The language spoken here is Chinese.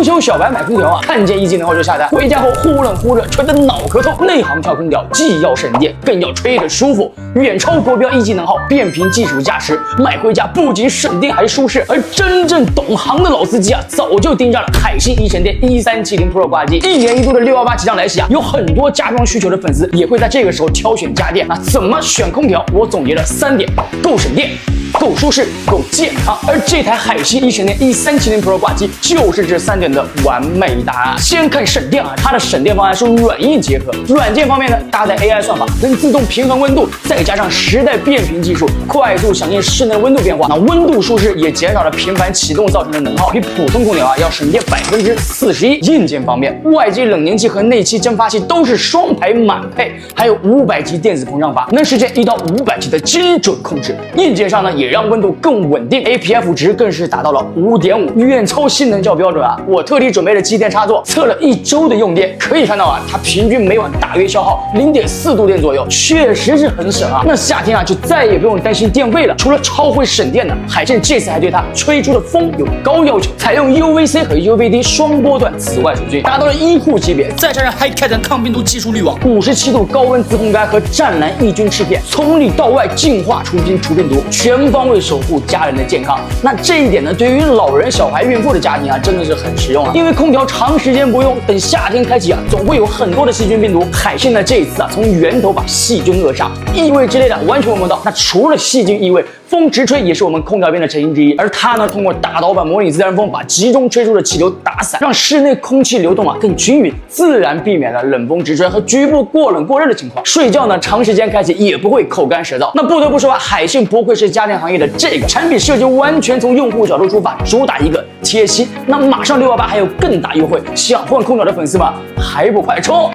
装修小白买空调啊，看见一技能后就下单，回家后忽冷忽热，吹得脑壳痛。内行跳空调既要省电，更要吹得舒服，远超国标一技能后，变频技术加持，买回家不仅省电还舒适。而真正懂行的老司机啊，早就盯上了海信一神殿1370 Pro 挂机。一年一度的618即将来袭啊，有很多家装需求的粉丝也会在这个时候挑选家电。那怎么选空调？我总结了3点：够省电、够舒适、够健康。而这台海信一神殿1370 Pro 挂机就是这3点的完美答案。先看省电啊，它的省电方案是软硬结合。软件方面呢，搭载 AI 算法，能自动平衡温度，再加上10代变频技术，快速响应室内温度变化。那温度舒适也减少了频繁启动造成的能耗，比普通空调啊要省电41%。硬件方面，外机冷凝器和内气蒸发器都是双排满配，还有500级电子膨胀阀，能实现1到500级的精准控制。硬件上呢，也让温度更稳定 ，APF 值更是达到了5.5，远超性能较标准啊！我特地准备了机电插座，测了1周的用电，可以看到啊，它平均每晚大约消耗0.4度电左右，确实是很省啊。那夏天啊，就再也不用担心电费了。除了超会省电的，海信这次还对它吹出的风有高要求，采用 UVC 和 UVD 双波段紫外线追，达到了医护级别，再加上HiCat抗病毒技术滤网，57度高温自烘干和湛蓝抑菌翅片，从里到外净化除菌除病毒，全方位守护家人的健康。那这一点呢，对于老人、小孩、孕妇的家庭啊，真的是很实用啊。因为空调长时间不用，等夏天开启啊，总会有很多的细菌病毒。海信呢这一次啊，从源头把细菌扼杀，异味之类的完全闻不到。那除了细菌异味，风直吹也是我们空调边的成因之一。而它呢，通过大导板模拟自然风，把集中吹出的气流打散，让室内空气流动啊更均匀，自然避免了冷风直吹和局部过冷过热的情况。睡觉呢，长时间开启也不会口干舌燥。那不得不说啊，海信不愧是家电行业的这个产品设计，完全从用户角度出发，主打一个贴心。那马上618还有更大优惠，想换空调的粉丝们还不快冲！